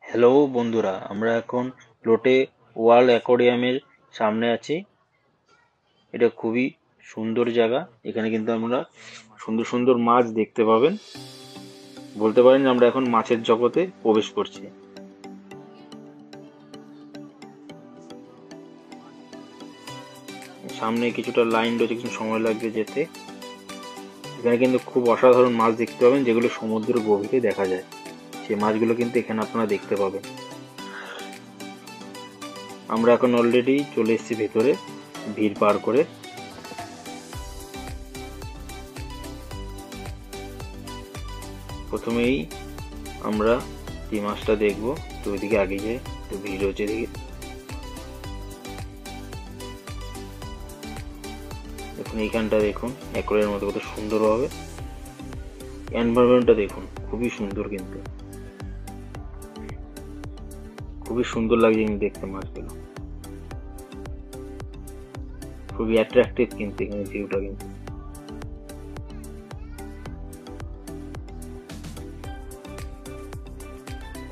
Hello বন্ধুরা, আমরা এখন লোটে ওয়ার্ল্ড অ্যাকোয়ারিয়ামের সামনে আছি। এটা খুবই সুন্দর জায়গা। এখানে কিন্তু আমরা সুন্দর সুন্দর মাছ দেখতে পাবেন। বলতে পারেন যে আমরা এখন মাছের জগতে প্রবেশ করছি। সামনে কিছুটা লাইন রয়েছে, কিছু সময় লাগবে যেতে। এখানে কিন্তু খুব অসাধারণ মাছ দেখতে পাবেন, যেগুলো সমুদ্রের গভীরে দেখা যায়। সেই মাছগুলো কিন্তু এখানে আপনারা দেখতে পাবেন। আমরা এখন অলরেডি চলে এসেছি ভেতরে, ভিড় পার করে। প্রথমেই আমরা এই মাছটা দেখবো, তো ওইদিকে আগে যাই, তো ভিড় হচ্ছে এদিকে। দেখুন এইখানটা দেখুন, অ্যাকোয়ারিয়ামের মতো কত সুন্দর হবে। এনভায়রনমেন্টটা দেখুন, খুবই সুন্দর, কিন্তু খুবই সুন্দর লাগছে কিন্তু দেখতে মাছগুলো। খুবই অ্যাট্রাকটিভ কিন্তু এখানে ভিউটা, কিন্তু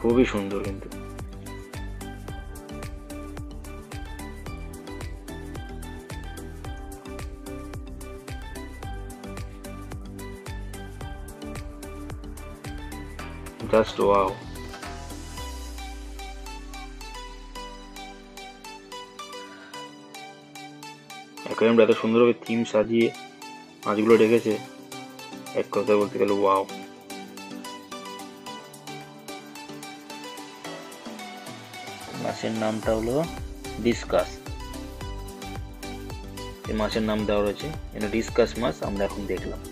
খুবই সুন্দর কিন্তু। Just wow. অ্যাকোয়ারিয়ামটা এত সুন্দরভাবে থিম সাজিয়ে মাছগুলো রেখেছে, এক কথা বলতে গেলে ওয়াও। মাছের নামটা হলো ডিসকাস। এই মাছের নাম দেওয়া রয়েছে, এটা ডিসকাস মাছ আমরা এখন দেখলাম।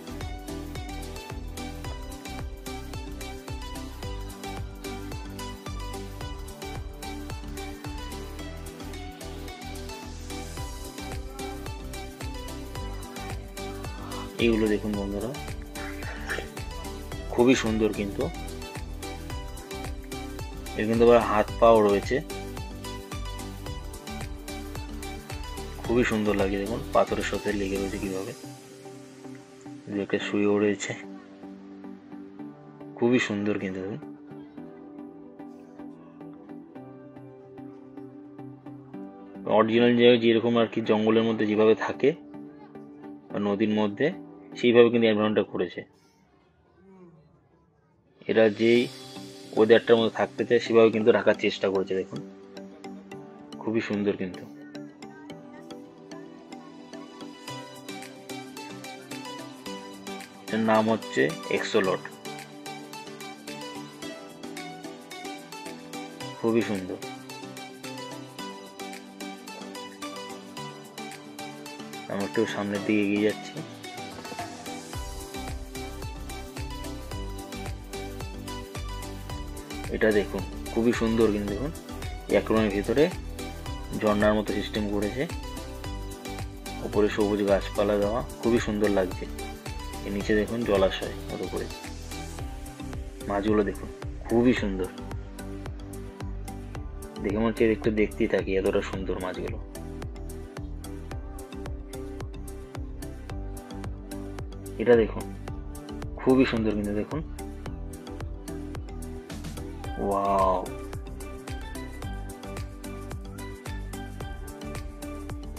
এইগুলো দেখুন বন্ধুরা, খুবই সুন্দর কিন্তু। এর কিন্তু আবার হাত পাও রয়েছে, খুবই সুন্দর লাগে। দেখুন পাথরের সাথে লেগে রয়েছে কিভাবে, একটা শুয়েও রয়েছে, খুবই সুন্দর কিন্তু। দেখুন অরিজিনাল জায়গায় যেরকম আর কি জঙ্গলের মধ্যে যেভাবে থাকে বা নদীর মধ্যে, সেইভাবে কিন্তু এনভায়রনমেন্টটা করেছে। এরা যেই ওয়েদারটার মধ্যে থাকতে চায় সেভাবে কিন্তু রাখার চেষ্টা করেছে। দেখুন খুবই সুন্দর কিন্তু। এর নাম হচ্ছে এক্সোলট, খুবই সুন্দর। আমরা একটু সামনের দিকে এগিয়ে যাচ্ছি। এটা দেখুন খুবই সুন্দর কিন্তু। দেখুন অ্যাকোয়ারিয়ামের ভিতরে ঝর্ণার মতো সিস্টেম করেছে, উপরে সবুজ গাছপালা দেওয়া, খুবই সুন্দর লাগছে। এর নিচে দেখুন জলাশয় মতো করে। মাছগুলো দেখুন খুবই সুন্দর, দেখে মনে হচ্ছে একটু দেখতেই থাকি, এতটা সুন্দর মাছগুলো। এটা দেখুন খুবই সুন্দর কিন্তু। দেখুন ওয়াও।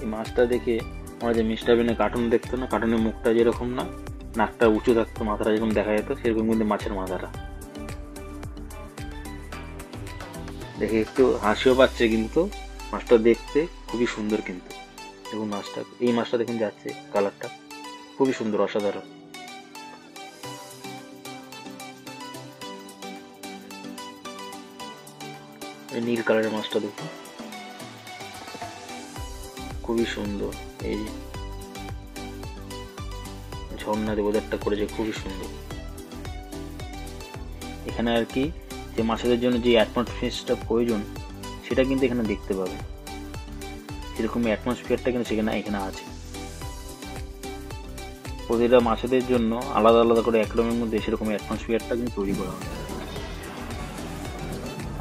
এই মাছটা দেখে আমরা যে মিস্টার বিনের কার্টুন দেখতো না, কার্টুনের মুখটা যেরকম না, নাকটা উঁচু থাকতো, মাথাটা যেরকম দেখা যেত, সেরকম কিন্তু মাছের মাথাটা দেখে একটু হাসিও পাচ্ছে, কিন্তু মাছটা দেখতে খুবই সুন্দর কিন্তু। দেখুন মাছটা, এই মাছটা দেখুন যাচ্ছে, কালারটা খুবই সুন্দর, অসাধারণ। এই নীল কালারের মাছটা দেখুন, খুবই সুন্দর। এই ঝর্ণা ওয়েদারটা করেছে, খুবই সুন্দর। এখানে আর কি যে মাছেদের জন্য যে অ্যাটমসফিয়ারটা প্রয়োজন, সেটা কিন্তু এখানে দেখতে পাবে। সেরকম অ্যাটমসফিয়ারটা কিন্তু এখানে আছে। প্রতিটা মাছেদের জন্য আলাদা আলাদা করে অ্যাকোয়ারিয়ামের মধ্যে সেরকম অ্যাটমসফিয়ারটা কিন্তু তৈরি করা হয়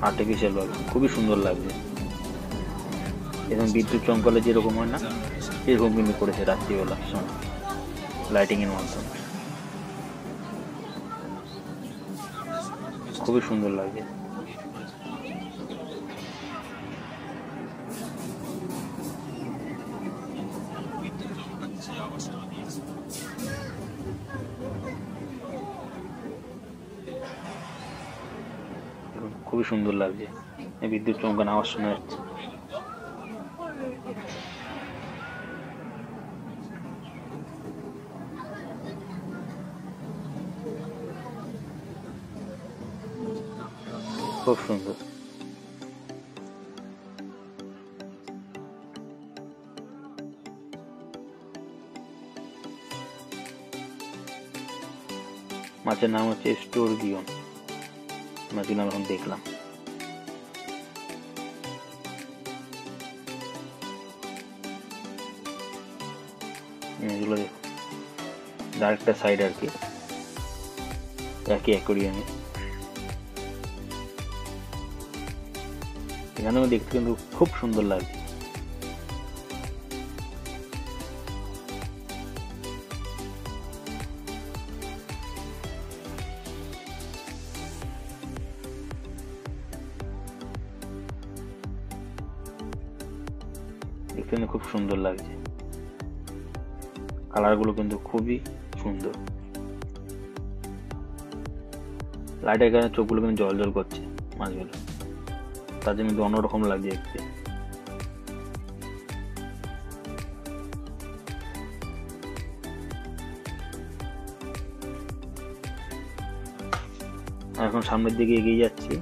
আর্টিফিশিয়াল ভাবে, খুবই সুন্দর লাগছে। এবং বিদ্যুৎ চমকালে যেরকম হয় না, সেরকম কিন্তু করেছে রাত্রিবেলা সময় লাইটিং এর মাধ্যমে, খুবই সুন্দর লাগে। দেখুন খুবই সুন্দর লাগছে, বিদ্যুৎ চমকানো আওয়াজ শোনা যাচ্ছে। খুব সুন্দর। মাছের নাম হচ্ছে স্টোরগিয়ন, মাছের নাম এখন দেখলাম। এগুলো দেখুন আরেকটা সাইড আর কি, একই অ্যাকোরিয়ামে। এখানেও দেখতে কিন্তু খুব সুন্দর লাগছে। দেখতে কিন্তু খুব সুন্দর লাগছে, কালার গুলো কিন্তু খুবই সুন্দর। লাইটের কারণে চোখগুলো কিন্তু জল জল করছে মাছগুলো, তার জন্য কিন্তু অন্যরকম লাগছে দেখতে। এখন সামনের দিকে এগিয়ে যাচ্ছি।